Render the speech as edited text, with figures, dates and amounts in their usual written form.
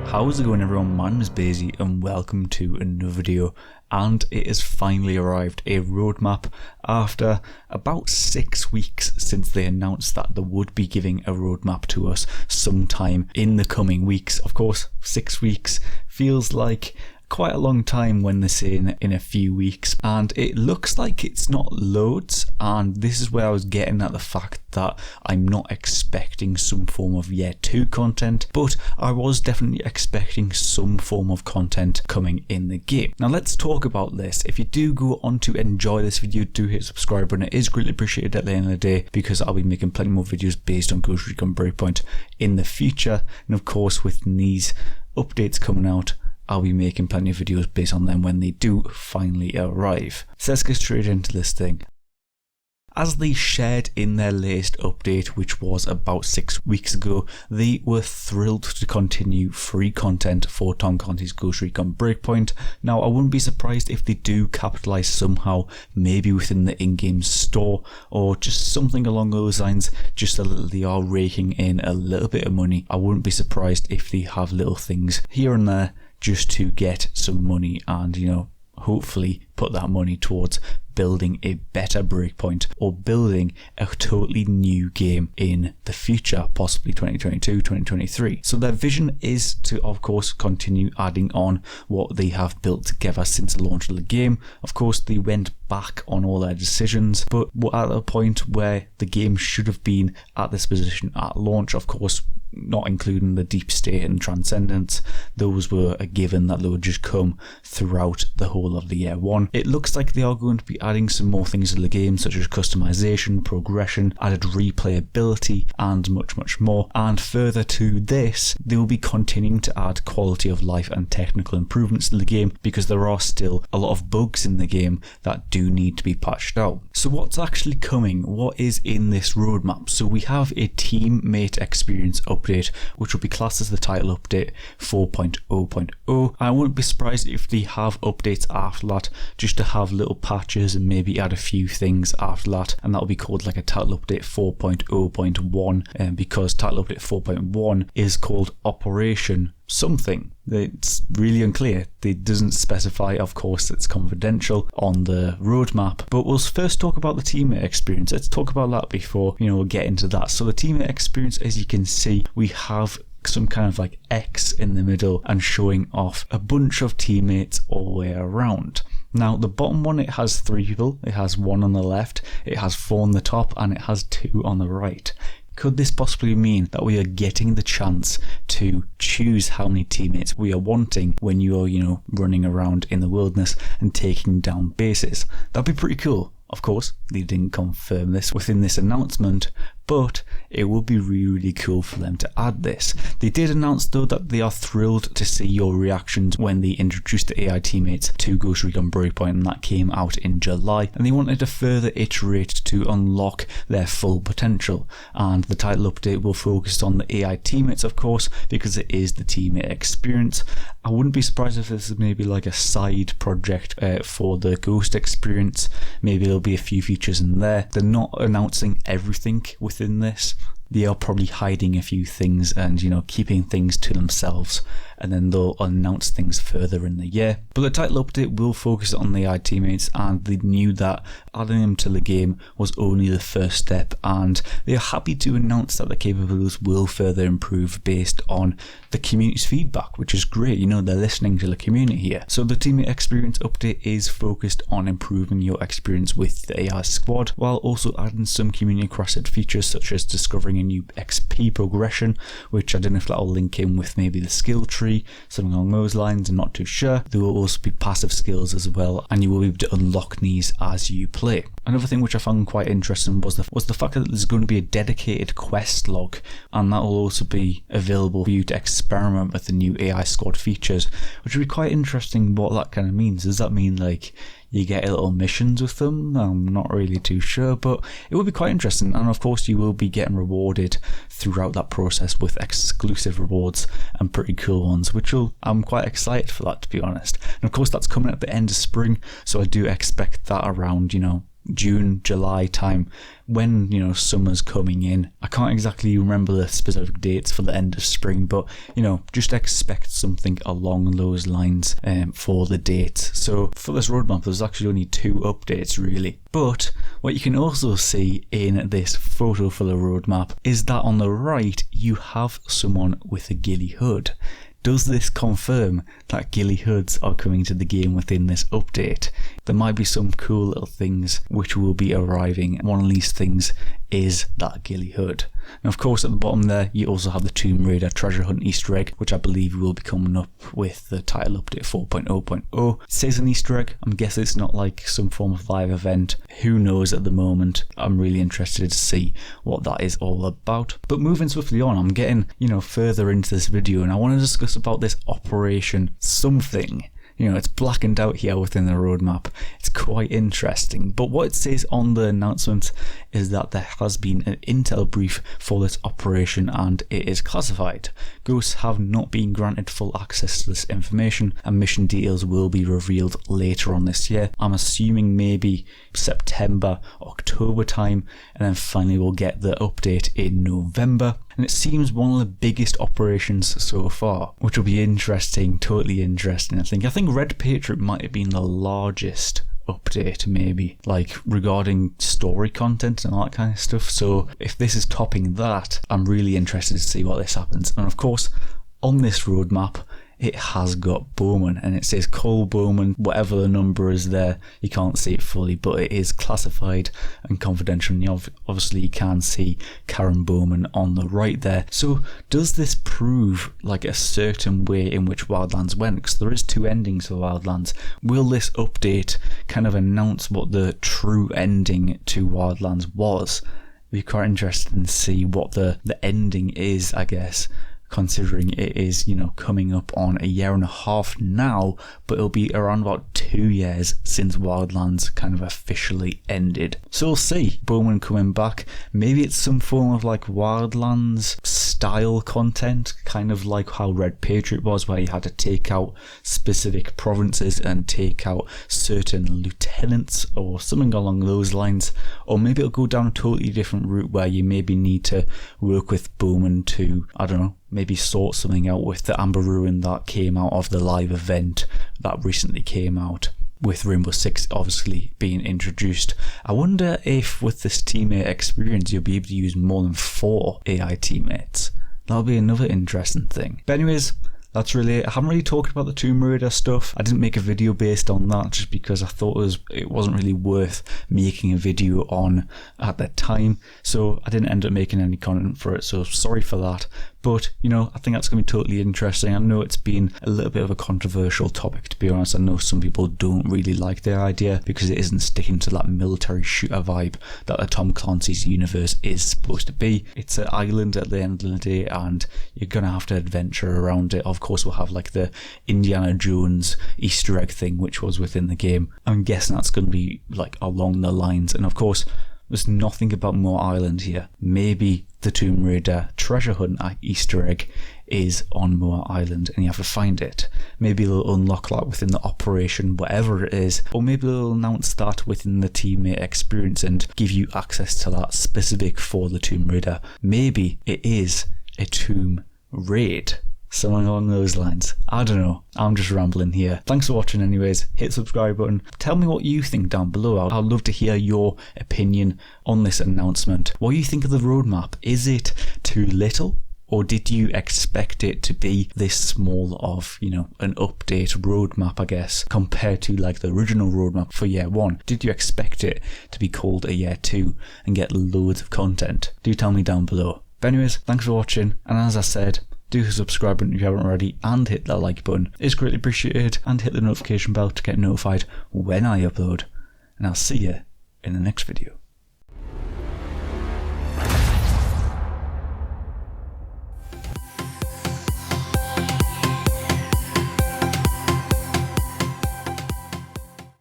How's it going everyone, my name is BAYZY and welcome to another video, and it has finally arrived, a roadmap after about 6 weeks since they announced that they would be giving a roadmap to us sometime in the coming weeks. Of course, 6 weeks feels like quite a long time when they're saying in a few weeks, and it looks like it's not loads, and this is where I was getting at the fact that I'm not expecting some form of year 2 content, but I was definitely expecting some form of content coming in the game. Now let's talk about this. If you do go on to enjoy this video, do hit subscribe button. It is greatly appreciated at the end of the day because I'll be making plenty more videos based on Recon Breakpoint in the future, and of course with these updates coming out, I'll be making plenty of videos based on them when they do finally arrive. So let's get straight into this thing. As they shared in their latest update, which was about 6 weeks ago, they were thrilled to continue free content for Tom Clancy's Ghost Recon Breakpoint. Now, I wouldn't be surprised if they do capitalise somehow, maybe within the in-game store, or just something along those lines, just a little, they are raking in a little bit of money. I wouldn't be surprised if they have little things here and there just to get some money and, you know, hopefully put that money towards building a better Breakpoint or building a totally new game in the future, possibly 2022, 2023. So their vision is to, of course, continue adding on what they have built together since the launch of the game. Of course, they went back on all their decisions, but we're at a point where the game should have been at this position at launch. Of course, not including the deep state and transcendence, those were a given that they would just come throughout the whole of the year 1. It looks like they are going to be adding some more things to the game, such as customization, progression, added replayability, and much more. And further to this, they will be continuing to add quality of life and technical improvements to the game, because there are still a lot of bugs in the game that do need to be patched out. So what's actually coming? What is in this roadmap? So we have a teammate experience update, which will be classed as the title update 4.0.0. I wouldn't be surprised if they have updates after that, just to have little patches and maybe add a few things after that, and that will be called like a title update 4.0.1, because title update 4.1 is called Operation something. It's really unclear. It doesn't specify, of course, it's confidential on the roadmap, but we'll first talk about the teammate experience. Let's talk about that before, you know, we'll get into that. So the teammate experience, as you can see, we have some kind of like X in the middle and showing off a bunch of teammates all the way around. Now the bottom one, it has 3 people, it has 1 on the left, it has 4 on the top, and it has 2 on the right. Could this possibly mean that we are getting the chance to choose how many teammates we are wanting when you are, you know, running around in the wilderness and taking down bases? That'd be pretty cool. Of course, they didn't confirm this within this announcement, but it would be really cool for them to add this. They did announce though that they are thrilled to see your reactions when they introduced the AI teammates to Ghost Recon Breakpoint, and that came out in July, and they wanted to further iterate to unlock their full potential. And the title update will focus on the AI teammates, of course, because it is the teammate experience. I wouldn't be surprised if this is maybe like a side project for the Ghost experience. Maybe there'll be a few features in there. They're not announcing everything within this. They are probably hiding a few things and, you know, keeping things to themselves, and then they'll announce things further in the year. But the title update will focus on the AI teammates, and they knew that adding them to the game was only the first step, and they are happy to announce that the capabilities will further improve based on the community's feedback, which is great. You know, they're listening to the community here. So the teammate experience update is focused on improving your experience with the AI squad, while also adding some community crossed features such as discovering a new XP progression, which I don't know if that'll link in with maybe the skill tree, something along those lines. I'm not too sure. There will also be passive skills as well, and you will be able to unlock these as you play. Another thing which I found quite interesting was the fact that there's going to be a dedicated quest log, and that will also be available for you to experiment with the new AI squad features, which would be quite interesting what that kind of means. Does that mean like you get little missions with them? I'm not really too sure, but it would be quite interesting. And of course you will be getting rewarded throughout that process with exclusive rewards and pretty cool ones, which I'm quite excited for that, to be honest. And of course that's coming at the end of spring, so I do expect that around, you know, June, July time, when, you know, summer's coming in. I can't exactly remember the specific dates for the end of spring, but, you know, just expect something along those lines for the dates. So for this roadmap, there's actually only 2 updates really. But what you can also see in this photo for the roadmap is that on the right, you have someone with a ghillie hood. Does this confirm that ghillie hoods are coming to the game within this update? There might be some cool little things which will be arriving. One of these things is that ghillie hood. And of course at the bottom there you also have the Tomb Raider treasure hunt Easter egg, which I believe will be coming up with the title update 4.0.0. It says an Easter egg. I'm guessing it's not like some form of live event. Who knows at the moment. I'm really interested to see what that is all about. But moving swiftly on, I'm getting, you know, further into this video, and I want to discuss about this Operation something. You know, it's blackened out here within the roadmap. It's quite interesting. But what it says on the announcement is that there has been an intel brief for this operation and it is classified. Ghosts have not been granted full access to this information and mission details will be revealed later on this year. I'm assuming maybe September, October time, and then finally we'll get the update in November. And it seems one of the biggest operations so far, which will be interesting, totally interesting. I think Red Patriot might have been the largest update, maybe, like regarding story content and all that kind of stuff. So if this is topping that, I'm really interested to see what this happens. And of course, on this roadmap, it has got Bowman, and it says Cole Bowman, whatever the number is there. You can't see it fully, but it is classified and confidential. And obviously you can see Karen Bowman on the right there. So does this prove like a certain way in which Wildlands went? Because there is 2 endings for Wildlands. Will this update kind of announce what the true ending to Wildlands was? We're quite interested in see what the ending is, I guess, considering it is, you know, coming up on 1.5 years now, but it'll be around about 2 years since Wildlands kind of officially ended. So we'll see. Bowman coming back. Maybe it's some form of like Wildlands style content, kind of like how Red Patriot was, where you had to take out specific provinces and take out certain lieutenants or something along those lines. Or maybe it'll go down a totally different route where you maybe need to work with Bowman to, I don't know, maybe sort something out with the Amber Ruin that came out of the live event that recently came out, with Rainbow Six obviously being introduced. I wonder if with this teammate experience you'll be able to use more than 4 AI teammates. That'll be another interesting thing. But anyways, that's really it. I haven't really talked about the Tomb Raider stuff. I didn't make a video based on that just because I thought it wasn't really worth making a video on at that time. So I didn't end up making any content for it, so sorry for that. But, you know, I think that's going to be totally interesting. I know it's been a little bit of a controversial topic, to be honest. I know some people don't really like the idea because it isn't sticking to that military shooter vibe that the Tom Clancy's universe is supposed to be. It's an island at the end of the day and you're going to have to adventure around it. Of course, we'll have like the Indiana Jones Easter egg thing, which was within the game. I'm guessing that's going to be like along the lines. And of course, there's nothing about Moore Island here. Maybe the Tomb Raider treasure hunt Easter egg is on Moore Island and you have to find it. Maybe they'll unlock that within the operation, whatever it is. Or maybe they'll announce that within the teammate experience and give you access to that specific for the Tomb Raider. Maybe it is a tomb raid. Something along those lines. I don't know. I'm just rambling here. Thanks for watching anyways. Hit the subscribe button. Tell me what you think down below. I'd love to hear your opinion on this announcement. What do you think of the roadmap? Is it too little? Or did you expect it to be this small of, you know, an update roadmap, I guess, compared to like the original roadmap for year 1? Did you expect it to be called a year 2 and get loads of content? Do tell me down below. But anyways, thanks for watching. And as I said, do the subscribe button if you haven't already and hit that like button. It's greatly appreciated, and hit the notification bell to get notified when I upload. And I'll see you in the next video.